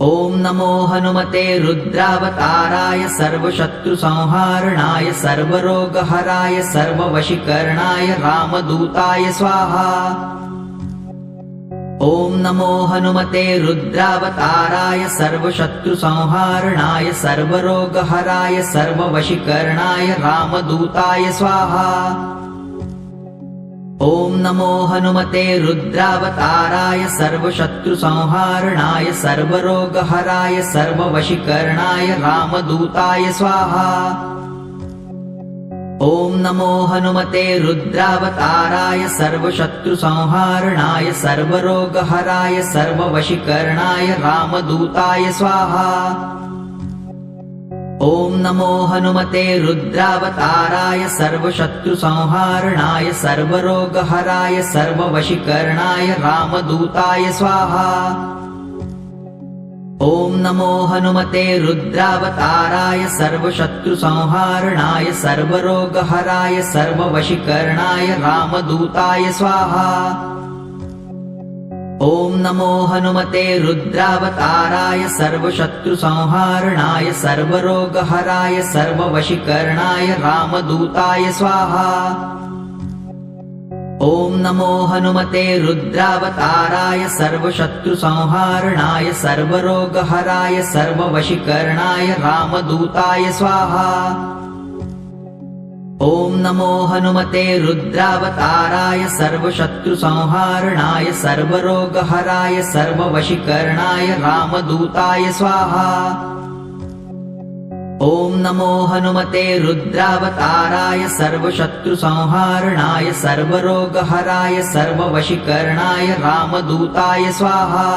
ॐ नमो हनुमते रुद्रावताराय सर्वशत्रुसंहारणाय सर्वरोगहराय सर्ववशीकरणाय रामदूताय स्वाहा। ॐ नमो हनुमते रुद्रावताराय सर्वशत्रुसंहारणाय सर्वरोगहराय सर्ववशीकरणाय रामदूताय स्वाहा। ॐ नमो हनुमते रुद्रावताराय सर्वशत्रुसंहारणाय सर्वरोगहराय सर्ववशीकरणाय रामदूताय स्वाहा। ॐ नमो हनुमते रुद्रावताराय सर्वशत्रुसंहारणाय सर्वरोगहराय सर्ववशीकरणाय रामदूताय स्वाहा। ॐ नमो हनुमते रुद्रावताराय सर्वशत्रुसंहारणाय सर्वरोगहराय सर्ववशीकरणाय रामदूताय स्वाहा। ॐ नमो हनुमते रुद्रावताराय सर्वशत्रुसंहारणाय सर्वरोगहराय सर्ववशीकरणाय रामदूताय स्वाहा। ॐ नमो हनुमते रुद्रावताराय सर्वशत्रुसंहारणाय सर्वरोगहराय सर्ववशीकरणाय रामदूताय स्वाहा। ॐ नमो हनुमते रुद्रावताराय सर्वशत्रुसंहारणाय सर्वरोगहराय सर्ववशीकरणाय रामदूताय स्वाहा। ॐ नमो हनुमते रुद्रावताराय सर्वशत्रुसंहारणाय सर्वरोगहराय सर्ववशीकरणाय रामदूताय स्वाहा। ॐ नमो हनुमते रुद्रावताराय सर्वशत्रुसंहारणाय सर्वरोगहराय सर्ववशीकरणाय रामदूताय स्वाहा।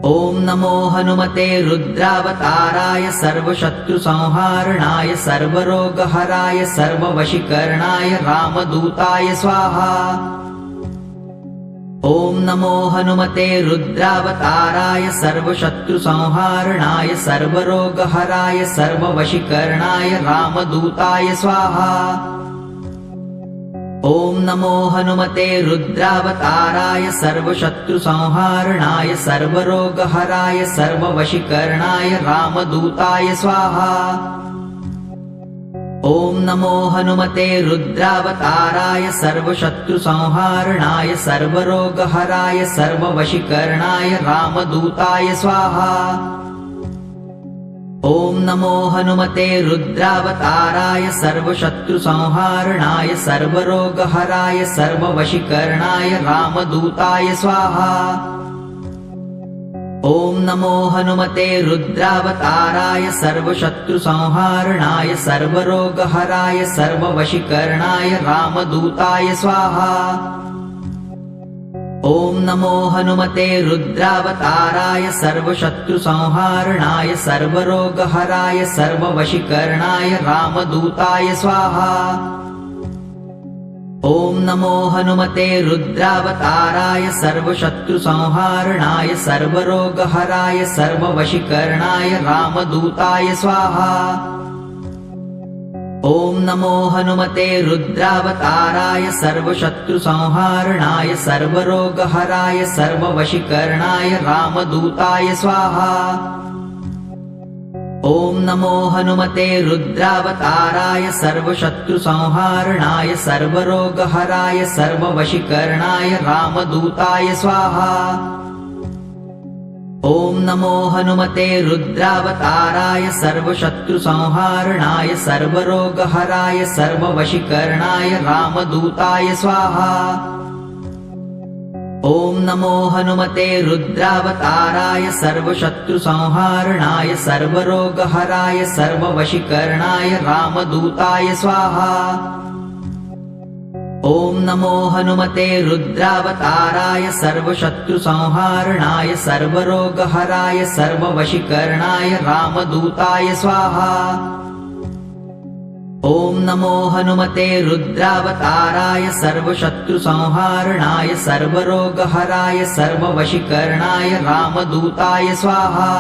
ॐ नमो हनुमते रुद्रावताराय सर्वशत्रुसंहारणाय सर्वरोगहराय सर्ववशीकरणाय रामदूताय स्वाहा। ॐ नमो हनुमते रुद्रावताराय सर्वशत्रुसंहारणाय सर्वरोगहराय सर्ववशीकरणाय रामदूताय स्वाहा। ॐ नमो हनुमते रुद्रावताराय सर्वशत्रुसंहारणाय सर्वरोगहराय सर्ववशीकरणाय रामदूताय स्वाहा। ॐ नमो हनुमते रुद्रावताराय सर्वशत्रुसंहारणाय सर्वरोगहराय सर्ववशीकरणाय रामदूताय स्वाहा। ॐ नमो हनुमते रुद्रावताराय सर्वशत्रुसंहारणाय सर्वरोगहराय सर्ववशीकरणाय रामदूताय स्वाहा। ॐ नमो हनुमते रुद्रावताराय सर्वशत्रुसंहारणाय सर्वरोगहराय सर्ववशीकरणाय रामदूताय स्वाहा। ॐ नमो हनुमते रुद्रावताराय सर्वशत्रुसंहारणाय सर्वरोगहराय सर्ववशीकरणाय रामदूताय स्वाहा। ॐ नमो हनुमते रुद्रावताराय सर्वशत्रुसंहारणाय सर्वरोगहराय सर्ववशीकरणाय रामदूताय स्वाहा। ॐ नमो हनुमते रुद्रावताराय सर्वशत्रुसंहारणाय सर्वरोगहराय सर्ववशीकरणाय रामदूताय स्वाहा। ॐ नमो हनुमते रुद्रावताराय सर्वशत्रुसंहारणाय सर्वरोगहराय सर्ववशीकरणाय रामदूताय स्वाहा। ॐ नमो हनुमते रुद्रावताराय सर्वशत्रुसंहारणाय सर्वरोगहराय सर्ववशीकरणाय रामदूताय स्वाहा। ॐ नमो हनुमते रुद्रावताराय सर्वशत्रुसंहारणाय सर्वरोगहराय सर्ववशीकरणाय रामदूताय स्वाहा। ॐ नमो हनुमते रुद्रावताराय सर्वशत्रुसंहारणाय सर्वरोगहराय सर्ववशीकरणाय रामदूताय स्वाहा। ॐ नमो हनुमते रुद्रावताराय सर्वशत्रुसंहारणाय सर्वरोगहराय सर्ववशीकरणाय रामदूताय स्वाहा।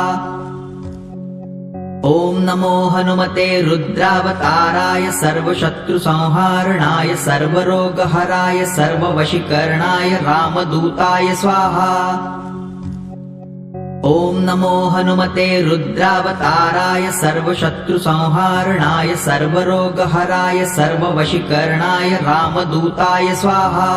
ॐ नमो हनुमते रुद्रावताराय सर्वशत्रुसंहारणाय सर्वरोगहराय सर्ववशीकरणाय रामदूताय स्वाहा। ॐ नमो हनुमते रुद्रावताराय सर्वशत्रुसंहारणाय सर्वरोगहराय सर्ववशीकरणाय रामदूताय स्वाहा।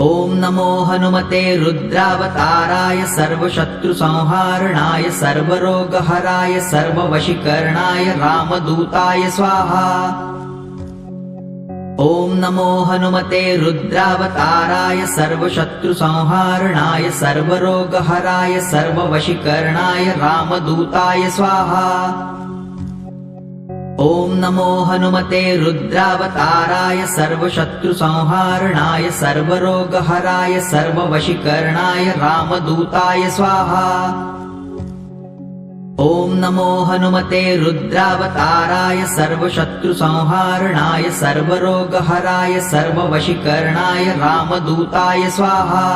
ॐ नमो हनुमते रुद्रावताराय सर्वशत्रुसंहारणाय सर्वरोगहराय सर्ववशीकरणाय रामदूताय स्वाहा। ॐ नमो हनुमते रुद्रावताराय सर्वशत्रुसंहारणाय सर्वरोगहराय सर्ववशीकरणाय रामदूताय स्वाहा। ॐ नमो हनुमते रुद्रावताराय सर्वशत्रुसंहारणाय सर्वरोगहराय सर्ववशीकरणाय रामदूताय स्वाहा। ॐ नमो हनुमते रुद्रावताराय सर्वशत्रुसंहारणाय सर्वरोगहराय सर्ववशीकरणाय रामदूताय स्वाहा।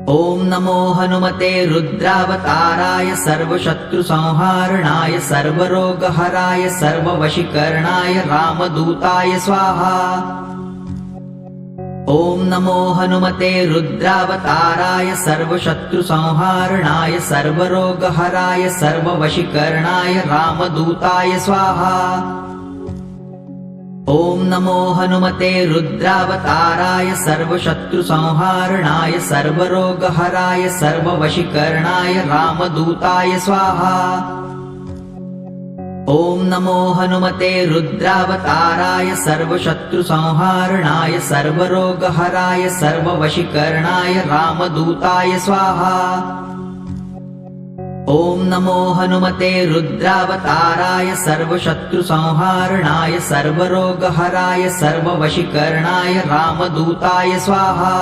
ॐ नमो हनुमते रुद्रावताराय सर्वशत्रुसंहारणाय सर्वरोगहराय सर्ववशीकरणाय रामदूताय स्वाहा। ॐ नमो हनुमते रुद्रावताराय सर्वशत्रुसंहारणाय सर्वरोगहराय सर्ववशीकरणाय रामदूताय स्वाहा। ॐ नमो हनुमते रुद्रावताराय सर्वशत्रुसंहारणाय सर्वरोगहराय सर्ववशीकरणाय रामदूताय स्वाहा। ॐ नमो हनुमते रुद्रावताराय सर्वशत्रुसंहारणाय सर्वरोगहराय सर्ववशीकरणाय रामदूताय स्वाहा। ॐ नमो हनुमते रुद्रावताराय सर्वशत्रुसंहारणाय सर्वरोगहराय सर्ववशीकरणाय रामदूताय स्वाहा।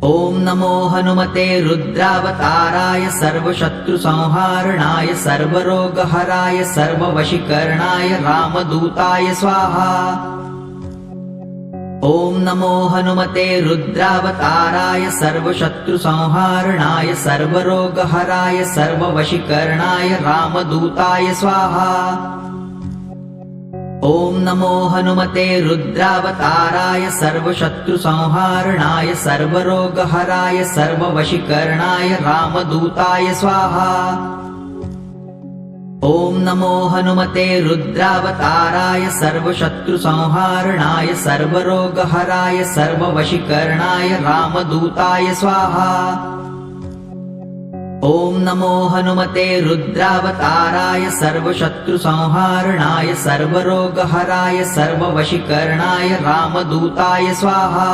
ॐ नमो हनुमते रुद्रावताराय सर्वशत्रुसंहारणाय सर्वरोगहराय सर्ववशीकरणाय रामदूताय स्वाहा। ॐ नमो हनुमते रुद्रावताराय सर्वशत्रुसंहारणाय सर्वरोगहराय सर्ववशीकरणाय रामदूताय स्वाहा। ॐ नमो हनुमते रुद्रावताराय सर्वशत्रुसंहारणाय सर्वरोगहराय सर्ववशीकरणाय रामदूताय स्वाहा। ॐ नमो हनुमते रुद्रावताराय सर्वशत्रुसंहारणाय सर्वरोगहराय सर्ववशीकरणाय रामदूताय स्वाहा। ॐ नमो हनुमते रुद्रावताराय सर्वशत्रुसंहारणाय सर्वरोगहराय सर्ववशीकरणाय रामदूताय स्वाहा।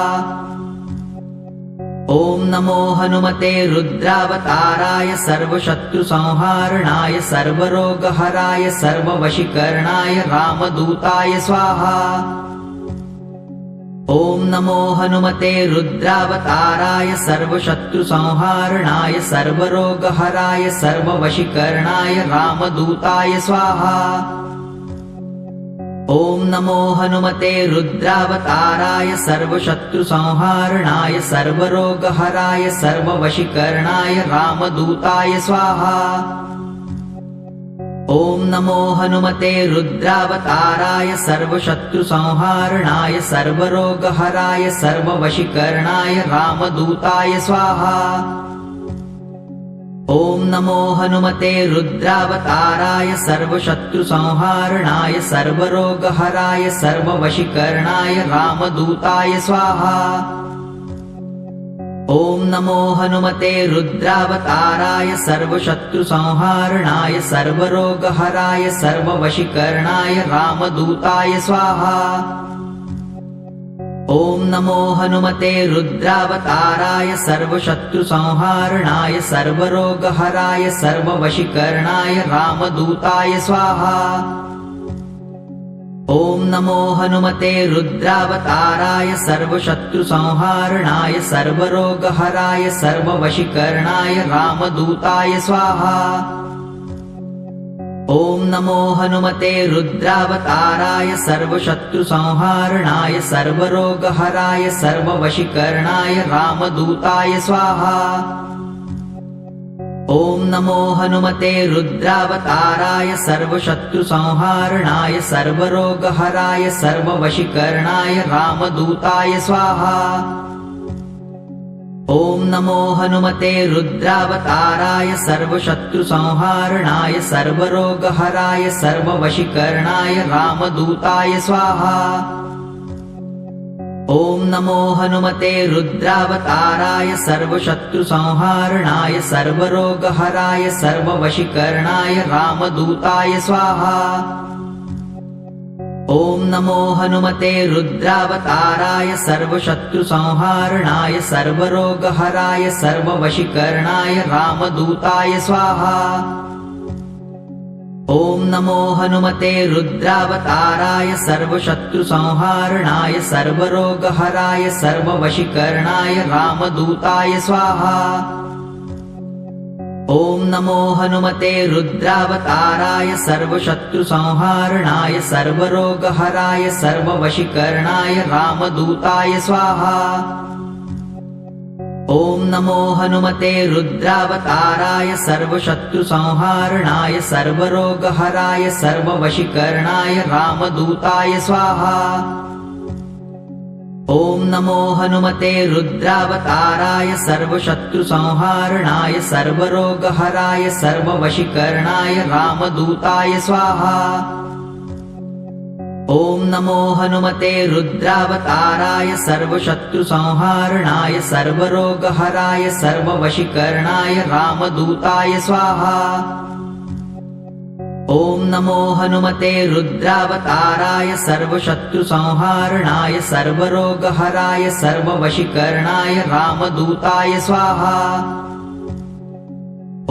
ॐ नमो हनुमते रुद्रावताराय सर्वशत्रुसंहारणाय सर्वरोगहराय सर्ववशीकरणाय रामदूताय स्वाहा। ॐ नमो हनुमते रुद्रावताराय सर्वशत्रुसंहारणाय सर्वरोगहराय सर्ववशीकरणाय रामदूताय स्वाहा। ॐ नमो हनुमते रुद्रावताराय सर्वशत्रुसंहारणाय सर्वरोगहराय सर्ववशीकरणाय रामदूताय स्वाहा। ॐ नमो हनुमते रुद्रावताराय सर्वशत्रुसंहारणाय सर्वरोगहराय सर्ववशीकरणाय रामदूताय स्वाहा। ॐ नमो हनुमते रुद्रावताराय सर्वशत्रुसंहारणाय सर्वरोगहराय सर्ववशीकरणाय रामदूताय स्वाहा। ॐ नमो हनुमते रुद्रावताराय सर्वशत्रुसंहारणाय सर्वरोगहराय सर्ववशीकरणाय रामदूताय स्वाहा। ॐ नमो हनुमते रुद्रावताराय सर्वशत्रुसंहारणाय सर्वरोगहराय सर्ववशीकरणाय रामदूताय स्वाहा। ॐ नमो हनुमते रुद्रावताराय सर्वशत्रुसंहारणाय सर्वरोगहराय सर्ववशीकरणाय रामदूताय स्वाहा। ॐ नमो हनुमते रुद्रावताराय सर्वशत्रुसंहारणाय सर्वरोगहराय सर्ववशीकरणाय रामदूताय स्वाहा। ॐ नमो हनुमते रुद्रावताराय सर्वशत्रुसंहारणाय सर्वरोगहराय सर्ववशीकरणाय रामदूताय स्वाहा। ॐ नमो हनुमते रुद्रावताराय सर्वशत्रुसंहारणाय सर्वरोगहराय सर्ववशीकरणाय रामदूताय स्वाहा। ॐ नमो हनुमते रुद्रावताराय सर्वशत्रुसंहारणाय सर्वरोगहराय सर्ववशीकरणाय रामदूताय स्वाहा। ॐ नमो हनुमते रुद्रावताराय सर्वशत्रुसंहारणाय सर्वरोगहराय सर्ववशीकरणाय रामदूताय स्वाहा। ॐ नमो हनुमते रुद्रावताराय सर्वशत्रुसंहारणाय सर्वरोगहराय सर्ववशीकरणाय रामदूताय स्वाहा। ॐ नमो हनुमते रुद्रावताराय सर्वशत्रुसंहारणाय सर्वरोगहराय सर्ववशीकरणाय रामदूताय स्वाहा। ॐ नमो हनुमते रुद्रावताराय सर्वशत्रुसंहारणाय सर्वरोगहराय सर्ववशीकरणाय रामदूताय स्वाहा। ॐ नमो हनुमते रुद्रावताराय सर्वशत्रुसंहारणाय सर्वरोगहराय सर्ववशीकरणाय रामदूताय स्वाहा। ॐ नमो हनुमते रुद्रावताराय सर्वशत्रुसंहारणाय सर्वरोगहराय सर्ववशीकरणाय रामदूताय स्वाहा। ॐ नमो हनुमते रुद्रावताराय सर्वशत्रुसंहारणाय सर्वरोगहराय सर्ववशीकरणाय रामदूताय स्वाहा।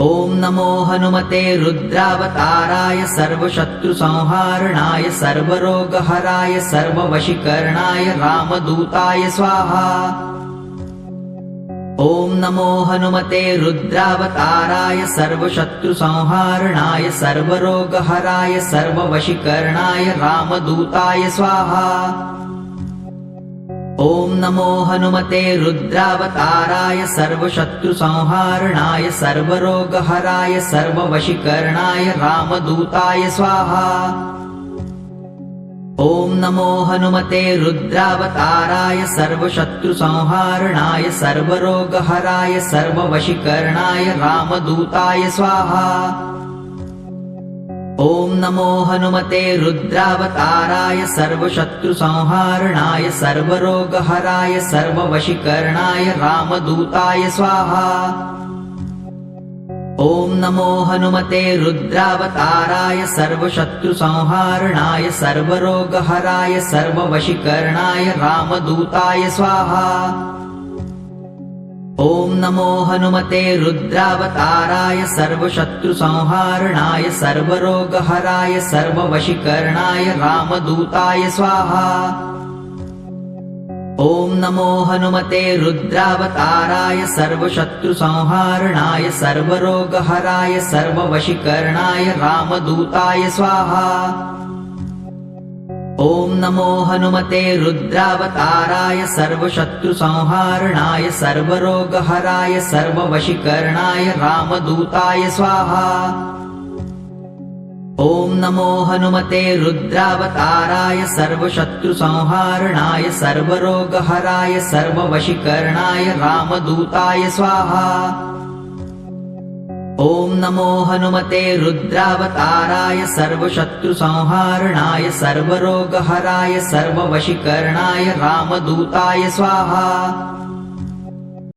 ॐ नमो हनुमते रुद्रावताराय सर्वशत्रुसंहारणाय सर्वरोगहराय सर्ववशीकरणाय रामदूताय स्वाहा। ॐ नमो हनुमते रुद्रावताराय सर्वशत्रुसंहारणाय सर्वरोगहराय सर्ववशीकरणाय रामदूताय स्वाहा। ॐ नमो हनुमते रुद्रावताराय सर्वशत्रुसंहारणाय सर्वरोगहराय सर्ववशीकरणाय रामदूताय स्वाहा। ॐ नमो हनुमते रुद्रावताराय सर्वशत्रुसंहारणाय सर्वरोगहराय सर्ववशीकरणाय रामदूताय स्वाहा। ॐ नमो हनुमते रुद्रावताराय सर्वशत्रुसंहारणाय सर्वरोगहराय सर्ववशीकरणाय रामदूताय स्वाहा। ॐ नमो हनुमते रुद्रावताराय सर्वशत्रुसंहारणाय सर्वरोगहराय सर्ववशीकरणाय रामदूताय स्वाहा। ॐ नमो हनुमते रुद्रावताराय सर्वशत्रुसंहारणाय सर्वरोगहराय सर्ववशीकरणाय रामदूताय स्वाहा। ॐ नमो हनुमते रुद्रावताराय सर्वशत्रुसंहारणाय सर्वरोगहराय सर्ववशीकरणाय रामदूताय स्वाहा। ॐ नमो हनुमते रुद्रावताराय सर्वशत्रुसंहारणाय सर्वरोगहराय सर्ववशीकरणाय रामदूताय स्वाहा। ॐ नमो हनुमते रुद्रावताराय सर्वशत्रुसंहारणाय सर्वरोगहराय सर्ववशीकरणाय रामदूताय स्वाहा। ॐ नमो हनुमते रुद्रावताराय सर्वशत्रुसंहारणाय सर्वरोगहराय सर्ववशीकरणाय रामदूताय स्वाहा।